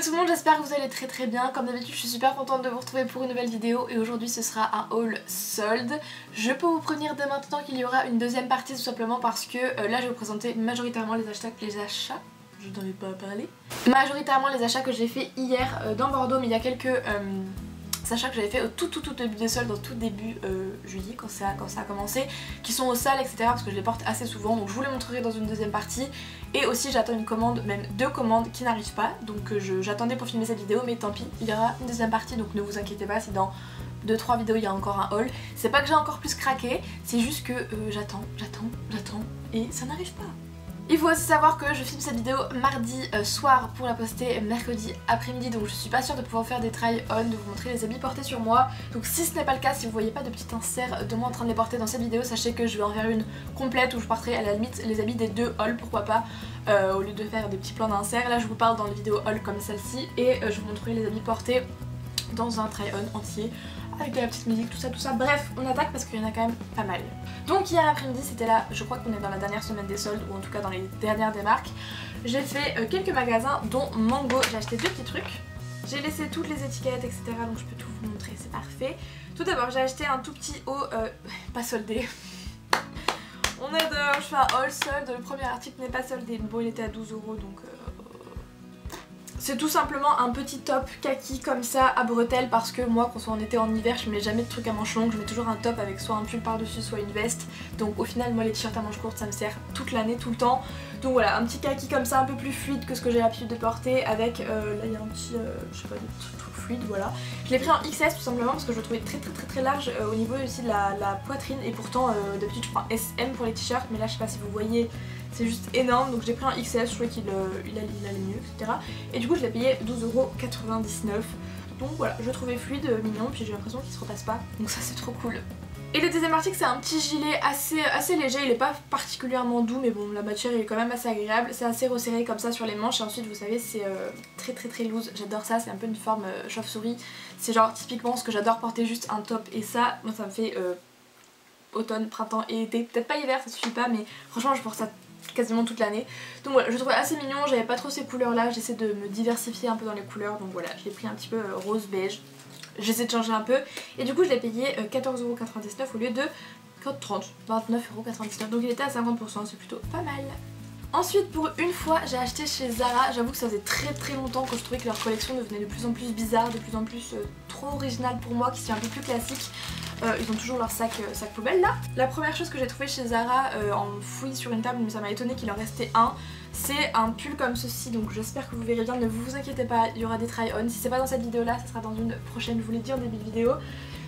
tout le monde, j'espère que vous allez très bien. Comme d'habitude, je suis super contente de vous retrouver pour une nouvelle vidéo et aujourd'hui ce sera un haul solde. Je peux vous prévenir dès maintenant qu'il y aura une deuxième partie tout simplement parce que là je vais vous présenter majoritairement les achats, je n'arrive pas à parler. Majoritairement les achats que j'ai fait hier dans Bordeaux, mais il y a quelques achats que j'avais fait au tout début des soldes, au tout début juillet quand ça a commencé, qui sont aux salles etc parce que je les porte assez souvent, donc je vous les montrerai dans une deuxième partie. Et aussi j'attends une commande, même 2 commandes qui n'arrivent pas, donc j'attendais pour filmer cette vidéo, mais tant pis, il y aura une deuxième partie, donc ne vous inquiétez pas si dans 2-3 vidéos il y a encore un haul. C'est pas que j'ai encore plus craqué, c'est juste que j'attends et ça n'arrive pas. Il faut aussi savoir que je filme cette vidéo mardi soir pour la poster mercredi après-midi, donc je suis pas sûre de pouvoir faire des try-on, de vous montrer les habits portés sur moi. Donc si ce n'est pas le cas, si vous voyez pas de petit insert de moi en train de les porter dans cette vidéo, sachez que je vais en faire une complète où je porterai à la limite les habits des 2 hauls, pourquoi pas, au lieu de faire des petits plans d'insert. Là je vous parle dans les vidéos haul comme celle-ci et je vous montrerai les habits portés dans un try-on entier avec de la petite musique, tout ça. Bref, on attaque parce qu'il y en a quand même pas mal. Donc hier après-midi, c'était là, je crois qu'on est dans la dernière semaine des soldes, ou en tout cas dans les dernières des marques. J'ai fait quelques magasins, dont Mango. J'ai acheté 2 petits trucs. J'ai laissé toutes les étiquettes, etc. Donc je peux tout vous montrer, c'est parfait. Tout d'abord, j'ai acheté un tout petit haut, pas soldé. On est de, je fais un haul solde, le premier article n'est pas soldé. Bon, il était à 12 € donc... C'est tout simplement un petit top kaki comme ça à bretelles parce que moi quand on était en hiver je mets jamais de trucs à manches longues, je mets toujours un top avec soit un pull par dessus soit une veste. Donc au final moi les t-shirts à manches courtes ça me sert toute l'année, tout le temps. Donc voilà, un petit kaki comme ça un peu plus fluide que ce que j'ai l'habitude de porter avec, là il y a un petit, je sais pas, des trucs fluides, voilà. Je l'ai pris en XS tout simplement parce que je le trouvais très large au niveau aussi de la poitrine et pourtant d'habitude je prends SM pour les t-shirts mais là je sais pas si vous voyez. C'est juste énorme, donc j'ai pris un XS, je trouvais qu'il allait mieux, etc. Et du coup je l'ai payé 12,99 €. Donc voilà, je le trouvais fluide, mignon, puis j'ai l'impression qu'il se repasse pas, donc ça c'est trop cool. Et le deuxième article c'est un petit gilet assez léger, il est pas particulièrement doux mais bon la matière est quand même assez agréable, c'est assez resserré comme ça sur les manches et ensuite vous savez c'est très loose, j'adore ça, c'est un peu une forme chauve-souris, c'est genre typiquement ce que j'adore porter, juste un top et ça, moi ça me fait automne, printemps et été, peut-être pas hiver ça suffit pas mais franchement je porte ça quasiment toute l'année. Donc voilà, je trouvais assez mignon, j'avais pas trop ces couleurs là, j'essaie de me diversifier un peu dans les couleurs, donc voilà, j'ai pris un petit peu rose beige, j'essaie de changer un peu, et du coup je l'ai payé 14,99 € au lieu de 29,99 €, donc il était à 50%, c'est plutôt pas mal. Ensuite pour une fois j'ai acheté chez Zara, j'avoue que ça faisait très longtemps que je trouvais que leur collection devenait de plus en plus bizarre, de plus en plus trop originale pour moi, qui sont un peu plus classique. Ils ont toujours leur sac poubelle là. La première chose que j'ai trouvé chez Zara en fouille sur une table, mais ça m'a étonné qu'il en restait un, c'est un pull comme ceci, donc j'espère que vous verrez bien, ne vous inquiétez pas, il y aura des try-on. Si c'est pas dans cette vidéo là, ça sera dans une prochaine, je vous l'ai dit en début de vidéo.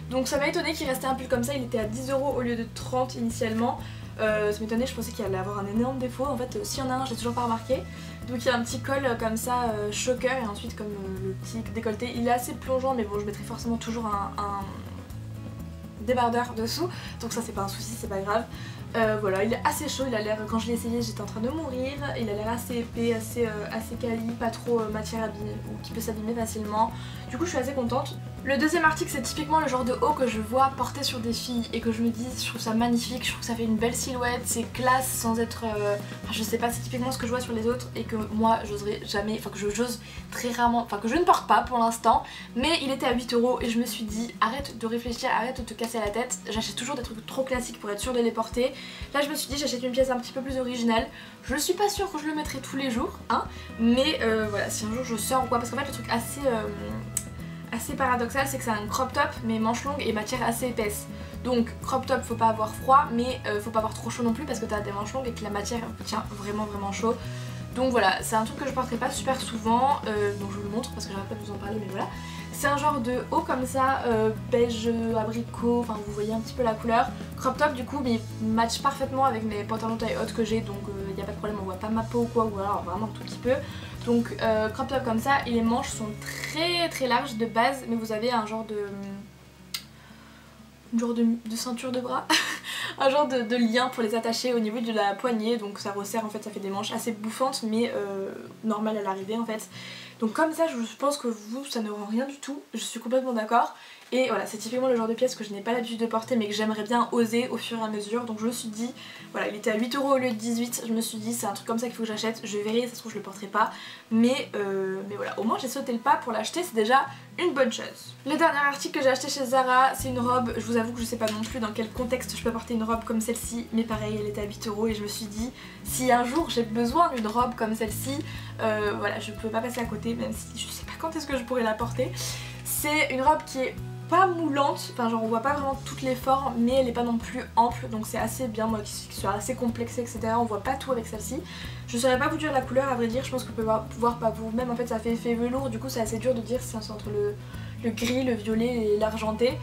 Donc ça m'a étonné qu'il restait un pull comme ça, il était à 10 € au lieu de 30 initialement. Ça m'étonnait, je pensais qu'il allait avoir un énorme défaut, en fait s'il y en a un je l'ai toujours pas remarqué. Donc il y a un petit col comme ça, choker, et ensuite comme le petit décolleté, il est assez plongeant mais bon je mettrai forcément toujours un débardeur dessous, donc ça c'est pas un souci, c'est pas grave. Voilà, il est assez chaud, il a l'air, quand je l'ai essayé j'étais en train de mourir, il a l'air assez épais, assez quali, pas trop matière abîmée ou qui peut s'abîmer facilement. Du coup je suis assez contente. Le deuxième article c'est typiquement le genre de haut que je vois porter sur des filles et que je me dis je trouve ça magnifique, je trouve que ça fait une belle silhouette, c'est classe sans être... Enfin je sais pas, c'est typiquement ce que je vois sur les autres et que moi j'oserais jamais, enfin que j'ose très rarement, enfin que je ne porte pas pour l'instant, mais il était à 8 € et je me suis dit arrête de réfléchir, arrête de te casser la tête, j'achète toujours des trucs trop classiques pour être sûre de les porter. Là je me suis dit j'achète une pièce un petit peu plus originale, je suis pas sûre que je le mettrai tous les jours, hein, mais voilà, si un jour je sors ou quoi, parce qu'en fait le truc assez paradoxal c'est que c'est un crop top mais manche longue et matière assez épaisse. Donc crop top faut pas avoir froid mais faut pas avoir trop chaud non plus parce que t'as des manches longues et que la matière tient vraiment chaud. Donc voilà, c'est un truc que je porterai pas super souvent, donc je vous le montre parce que j'arrête pas de vous en parler mais voilà. C'est un genre de haut comme ça, beige abricot, enfin vous voyez un petit peu la couleur. Crop top du coup mais il match parfaitement avec mes pantalons taille haute que j'ai, donc il y a pas de problème, on voit pas ma peau ou quoi, ou alors vraiment un tout petit peu. Donc crop top comme ça et les manches sont très larges de base mais vous avez un genre de... de ceinture de bras un genre de lien pour les attacher au niveau de la poignée, donc ça resserre en fait, ça fait des manches assez bouffantes mais normales à l'arrivée en fait. Donc comme ça je pense que vous ça ne rend rien du tout, je suis complètement d'accord. Et voilà, c'est typiquement le genre de pièce que je n'ai pas l'habitude de porter mais que j'aimerais bien oser au fur et à mesure. Donc je me suis dit, voilà, il était à 8 € au lieu de 18. Je me suis dit c'est un truc comme ça qu'il faut que j'achète. Je verrai, ça se trouve je le porterai pas. Mais voilà, au moins j'ai sauté le pas pour l'acheter, c'est déjà une bonne chose. Le dernier article que j'ai acheté chez Zara, c'est une robe. Je vous avoue que je sais pas non plus dans quel contexte je peux porter une robe comme celle-ci. Mais pareil, elle était à 8 € et je me suis dit, si un jour j'ai besoin d'une robe comme celle-ci, voilà, je peux pas passer à côté, même si je sais pas quand est-ce que je pourrais la porter. C'est une robe qui est pas moulante, enfin genre on voit pas vraiment toutes les formes mais elle est pas non plus ample donc c'est assez bien, moi qui suis assez complexée etc, on voit pas tout avec celle-ci. Je saurais pas vous dire la couleur à vrai dire, je pense que vous pouvez voir pas vous-même, en fait ça fait effet velours du coup c'est assez dur de dire si c'est entre le gris, le violet et l'argenté.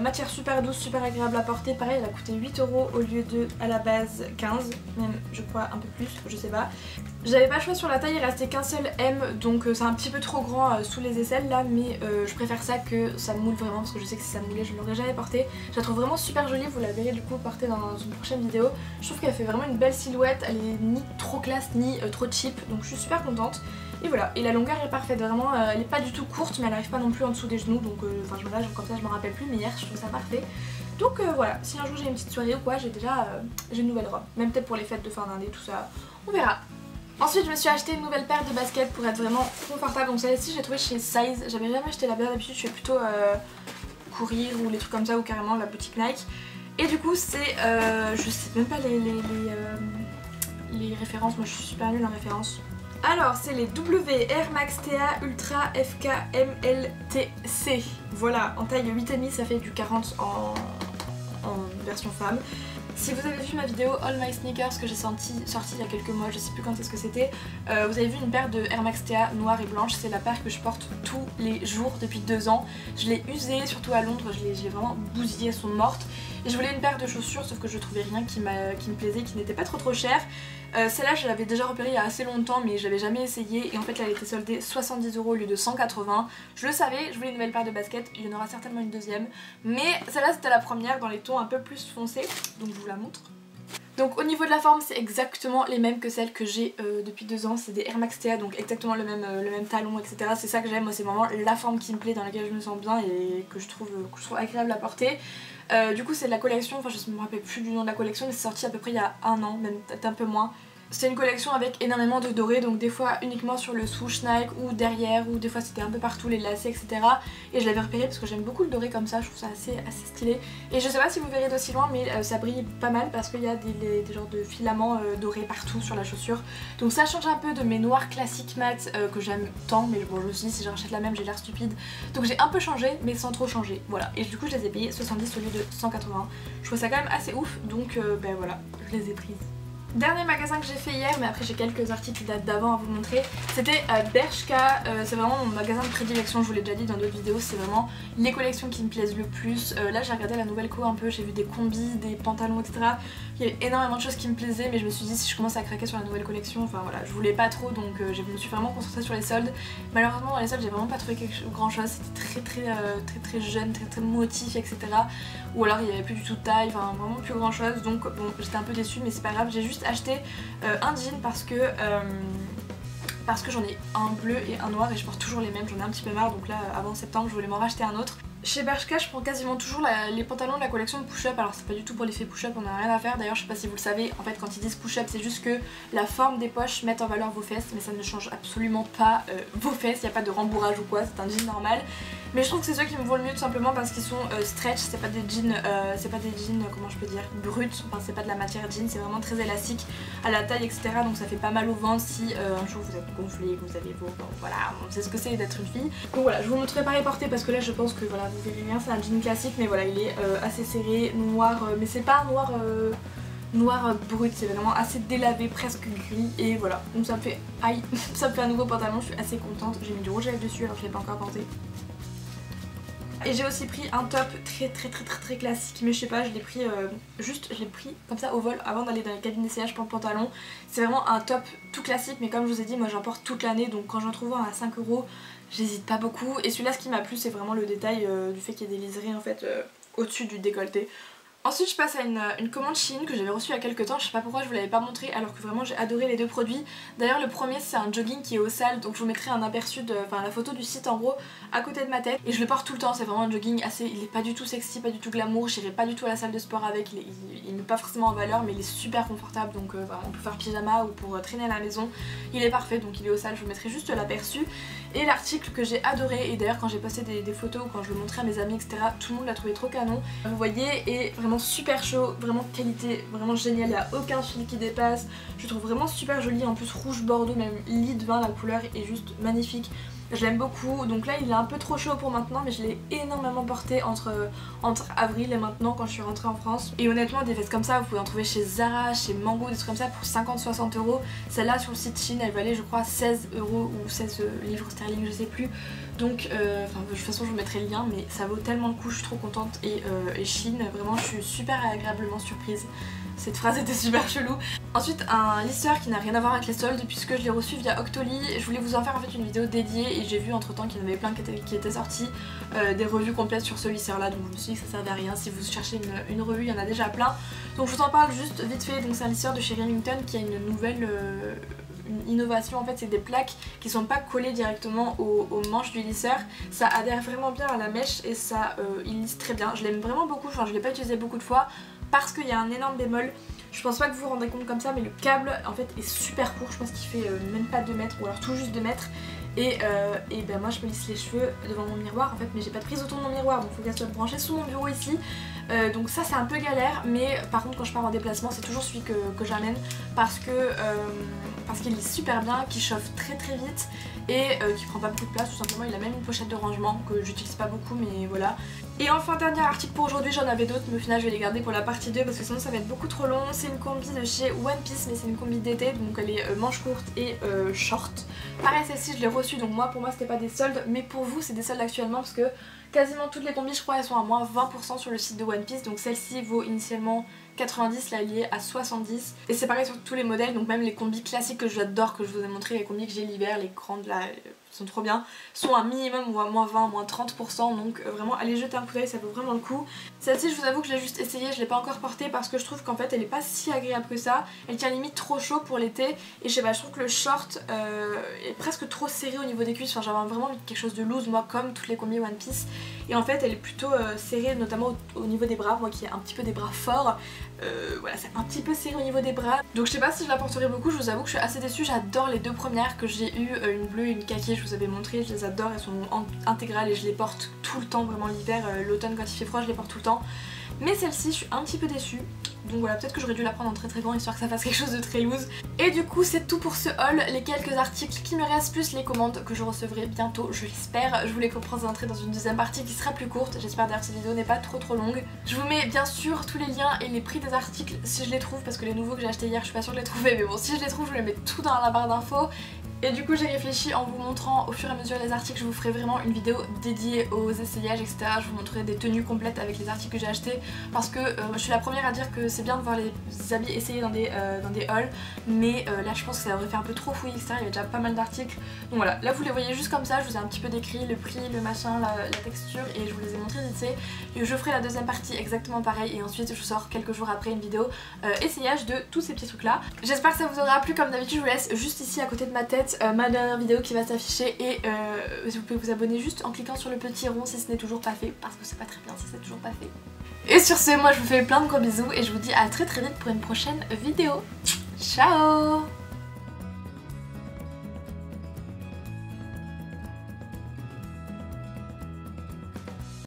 Matière super douce, super agréable à porter, pareil elle a coûté 8 € au lieu de à la base 15, même je crois un peu plus, je sais pas. J'avais pas le choix sur la taille, il restait qu'un seul M donc c'est un petit peu trop grand sous les aisselles là mais je préfère ça que ça moule vraiment parce que je sais que si ça moulait je l'aurais jamais porté. Je la trouve vraiment super jolie, vous la verrez du coup portée dans une prochaine vidéo. Je trouve qu'elle fait vraiment une belle silhouette, elle est ni trop classe ni trop cheap donc je suis super contente. Et voilà, et la longueur est parfaite, vraiment elle est pas du tout courte mais elle arrive pas non plus en dessous des genoux donc enfin voilà, comme ça je m'en rappelle plus mais hier je trouve ça parfait. Donc voilà, si un jour j'ai une petite soirée ou quoi, j'ai déjà j'ai une nouvelle robe, même peut-être pour les fêtes de fin d'année tout ça, on verra. Ensuite je me suis acheté une nouvelle paire de baskets pour être vraiment confortable, donc celle-ci j'ai trouvé chez Size, j'avais jamais acheté la paire, d'habitude je fais plutôt courir ou les trucs comme ça ou carrément la boutique Nike. Et du coup c'est, je sais même pas les références, moi je suis super nulle en références. Alors c'est les W Air Max TA Ultra FK MLTC, voilà, en taille 8,5 ça fait du 40 en version femme. Si vous avez vu ma vidéo All My Sneakers que j'ai sorti il y a quelques mois, je sais plus quand est-ce que c'était, vous avez vu une paire de Air Max TA noire et blanche, c'est la paire que je porte tous les jours depuis 2 ans. Je l'ai usée, surtout à Londres, je l'ai vraiment bousillée, elles sont mortes. Et je voulais une paire de chaussures sauf que je trouvais rien qui me plaisait, qui n'était pas trop cher. Celle-là je l'avais déjà repérée il y a assez longtemps mais j'avais jamais essayé et en fait là elle était soldée 70 € au lieu de 180. Je le savais, je voulais une nouvelle paire de baskets, il y en aura certainement une deuxième. Mais celle-là c'était la première dans les tons un peu plus foncés, donc je vous la montre. Donc au niveau de la forme c'est exactement les mêmes que celles que j'ai depuis 2 ans, c'est des Air Max TA donc exactement le même talon etc. C'est ça que j'aime, moi c'est vraiment la forme qui me plaît, dans laquelle je me sens bien et que je trouve agréable à porter. Du coup c'est de la collection, enfin je me rappelle plus du nom de la collection mais c'est sorti à peu près il y a 1 an, même peut-être un peu moins. C'est une collection avec énormément de dorés, donc des fois uniquement sur le swoosh Nike ou derrière, ou des fois c'était un peu partout, les lacets etc. Et je l'avais repéré parce que j'aime beaucoup le doré comme ça, je trouve ça assez stylé. Et je sais pas si vous verrez d'aussi loin mais ça brille pas mal parce qu'il y a des genres de filaments dorés partout sur la chaussure. Donc ça change un peu de mes noirs classiques mat que j'aime tant, mais bon je me suis dit si je rachète la même j'ai l'air stupide. Donc j'ai un peu changé mais sans trop changer, voilà. Et du coup je les ai payés 70 au lieu de 180. Je trouve ça quand même assez ouf donc ben voilà, je les ai prises. Dernier magasin que j'ai fait hier, mais après j'ai quelques articles qui datent d'avant à vous montrer, c'était Bershka, c'est vraiment mon magasin de prédilection, je vous l'ai déjà dit dans d'autres vidéos, c'est vraiment les collections qui me plaisent le plus. Là j'ai regardé la nouvelle co un peu, j'ai vu des combis, des pantalons etc. Il y avait énormément de choses qui me plaisaient mais je me suis dit si je commence à craquer sur la nouvelle collection, enfin voilà, je voulais pas trop donc je me suis vraiment concentrée sur les soldes. Malheureusement dans les soldes j'ai vraiment pas trouvé grand chose, c'était très jeune, très motif etc. Ou alors il y avait plus du tout de taille, enfin vraiment plus grand chose donc bon j'étais un peu déçue mais c'est pas grave, j'ai juste acheté un jean parce que j'en ai un bleu et un noir et je porte toujours les mêmes, j'en ai un petit peu marre donc là avant septembre je voulais m'en racheter un autre. Chez Bershka je prends quasiment toujours les pantalons de la collection de push-up, alors c'est pas du tout pour l'effet push-up, on a rien à faire, d'ailleurs je sais pas si vous le savez, en fait quand ils disent push-up c'est juste que la forme des poches met en valeur vos fesses mais ça ne change absolument pas vos fesses, il n'y a pas de rembourrage ou quoi, c'est un jean normal. Mais je trouve que c'est ceux qui me vont le mieux tout simplement parce qu'ils sont stretch, c'est pas des jeans, comment je peux dire, bruts, enfin c'est pas de la matière jean, c'est vraiment très élastique à la taille etc. Donc ça fait pas mal au ventre si un jour vous êtes gonflé, vous avez vos... Bon, voilà, on sait ce que c'est d'être une fille. Donc voilà, je vous montrerai pas les porter parce que là je pense que voilà, vous verrez bien, c'est un jean classique mais voilà il est assez serré, noir, mais c'est pas un noir brut, c'est vraiment assez délavé, presque gris et voilà. Donc ça me fait, aïe, ça me fait un nouveau pantalon, je suis assez contente, j'ai mis du rouge à lèvres dessus alors je l'ai pas encore porté. Et j'ai aussi pris un top très classique, mais je sais pas, je l'ai pris je l'ai pris comme ça au vol avant d'aller dans les cabines d'essayage pour le pantalon. C'est vraiment un top tout classique, mais comme je vous ai dit, moi j'en porte toute l'année, donc quand j'en trouve un à 5 €, j'hésite pas beaucoup. Et celui-là, ce qui m'a plu, c'est vraiment le détail du fait qu'il y ait des liserés en fait au-dessus du décolleté. Ensuite je passe à une commande Shein que j'avais reçue il y a quelques temps, je sais pas pourquoi je vous l'avais pas montré alors que vraiment j'ai adoré les deux produits. D'ailleurs le premier c'est un jogging qui est au sale, donc je vous mettrai un aperçu de, enfin la photo du site en gros à côté de ma tête. Et je le porte tout le temps, c'est vraiment un jogging assez, il est pas du tout sexy, pas du tout glamour, j'irai pas du tout à la salle de sport avec, il n'est pas forcément en valeur mais il est super confortable, donc voilà, on peut faire pyjama ou pour traîner à la maison. Il est parfait, donc il est au sale, je vous mettrai juste l'aperçu. Et l'article que j'ai adoré, et d'ailleurs quand j'ai posté des photos ou quand je le montrais à mes amis etc, tout le monde l'a trouvé trop canon. Vous voyez, et vraiment super chaud, vraiment qualité, vraiment génial, il n'y a aucun fil qui dépasse. Je trouve vraiment super joli, en plus rouge bordeaux, même lit de vin, la couleur est juste magnifique. Je l'aime beaucoup, donc là il est un peu trop chaud pour maintenant mais je l'ai énormément porté entre avril et maintenant quand je suis rentrée en France. Et honnêtement des vestes comme ça vous pouvez en trouver chez Zara, chez Mango, des trucs comme ça pour 50-60 euros. Celle-là sur le site Shein elle valait je crois 16 euros ou 16 livres sterling, je sais plus. Donc de toute façon je vous mettrai le lien mais ça vaut tellement le coup, je suis trop contente. Et Shein vraiment je suis super agréablement surprise. Cette phrase était super chelou. Ensuite un lisseur qui n'a rien à voir avec les soldes puisque je l'ai reçu via Octoly. Je voulais vous en faire en fait une vidéo dédiée et j'ai vu entre temps qu'il y en avait plein qui étaient sortis, des revues complètes sur ce lisseur là, donc je me suis dit que ça servait à rien. Si vous cherchez une revue il y en a déjà plein. Donc je vous en parle juste vite fait. Donc c'est un lisseur de chez Remington qui a une nouvelle une innovation en fait, c'est des plaques qui sont pas collées directement aux manches du lisseur. Ça adhère vraiment bien à la mèche et ça il lisse très bien. Je l'aime vraiment beaucoup, enfin je l'ai pas utilisé beaucoup de fois parce qu'il y a un énorme bémol. Je pense pas que vous vous rendez compte comme ça mais le câble en fait est super court, je pense qu'il fait même pas 2 mètres ou alors tout juste 2 mètres. Et ben moi je me lisse les cheveux devant mon miroir en fait, mais j'ai pas de prise autour de mon miroir donc faut qu'elle soit branchée sous mon bureau ici. Donc ça c'est un peu galère, mais par contre quand je pars en déplacement c'est toujours celui que j'amène parce qu'il lisse super bien, qu'il chauffe très vite et qui prend pas beaucoup de place tout simplement. Il a même une pochette de rangement que j'utilise pas beaucoup mais voilà. Et enfin dernier article pour aujourd'hui, j'en avais d'autres mais au final je vais les garder pour la partie 2 parce que sinon ça va être beaucoup trop long. C'est une combi de chez One Piece mais c'est une combi d'été donc elle est manche courte et short. Pareil celle-ci je l'ai reçue donc pour moi c'était pas des soldes mais pour vous c'est des soldes actuellement parce que quasiment toutes les combis je crois elles sont à moins 20% sur le site de One Piece. Donc celle-ci vaut initialement 90, là elle y est à 70 et c'est pareil sur tous les modèles, donc même les combis classiques que j'adore, que je vous ai montré, les combis que j'ai l'hiver, les grandes là sont trop bien, sont à minimum ou à moins 20, moins 30%, donc vraiment allez jeter un coup d'œil, ça vaut vraiment le coup. Celle-ci je vous avoue que je l'ai juste essayée, je l'ai pas encore portée parce que je trouve qu'en fait elle est pas si agréable que ça, elle tient limite trop chaud pour l'été et je sais pas, je trouve que le short est presque trop serré au niveau des cuisses, enfin j'avais vraiment envie de quelque chose de loose moi comme toutes les combis One Piece et en fait elle est plutôt serrée notamment au niveau des bras, moi qui ai un petit peu des bras forts. Voilà, c'est un petit peu serré au niveau des bras donc je sais pas si je la porterai beaucoup, je vous avoue que je suis assez déçue. J'adore les deux premières que j'ai eues, une bleue et une kaki, je vous avais montré, je les adore, elles sont intégrales et je les porte tout le temps, vraiment l'hiver, l'automne quand il fait froid je les porte tout le temps. Mais celle-ci je suis un petit peu déçue. Donc voilà, peut-être que j'aurais dû la prendre en très grand histoire que ça fasse quelque chose de très loose. Et du coup c'est tout pour ce haul, les quelques articles qui me restent plus les commandes que je recevrai bientôt, je l'espère. Je voulais qu'on présenter dans une deuxième partie qui sera plus courte, j'espère d'ailleurs que cette vidéo n'est pas trop longue. Je vous mets bien sûr tous les liens et les prix des articles si je les trouve, parce que les nouveaux que j'ai achetés hier je suis pas sûre de les trouver, mais bon si je les trouve je les mets tout dans la barre d'infos. Et du coup j'ai réfléchi en vous montrant au fur et à mesure les articles, je vous ferai vraiment une vidéo dédiée aux essayages etc. Je vous montrerai des tenues complètes avec les articles que j'ai achetés parce que je suis la première à dire que c'est bien de voir les habits essayés dans des hauls, mais là je pense que ça aurait fait un peu trop fouillis etc. Il y avait déjà pas mal d'articles. Donc voilà, là vous les voyez juste comme ça, je vous ai un petit peu décrit le prix, le machin, la texture et je vous les ai montrés vite fait. Je ferai la deuxième partie exactement pareil et ensuite je sors quelques jours après une vidéo essayage de tous ces petits trucs là. J'espère que ça vous aura plu, comme d'habitude je vous laisse juste ici à côté de ma tête ma dernière vidéo qui va s'afficher et vous pouvez vous abonner juste en cliquant sur le petit rond si ce n'est toujours pas fait parce que c'est pas très bien si c'est toujours pas fait. Et sur ce, moi je vous fais plein de gros bisous et je vous dis à très vite pour une prochaine vidéo. Ciao!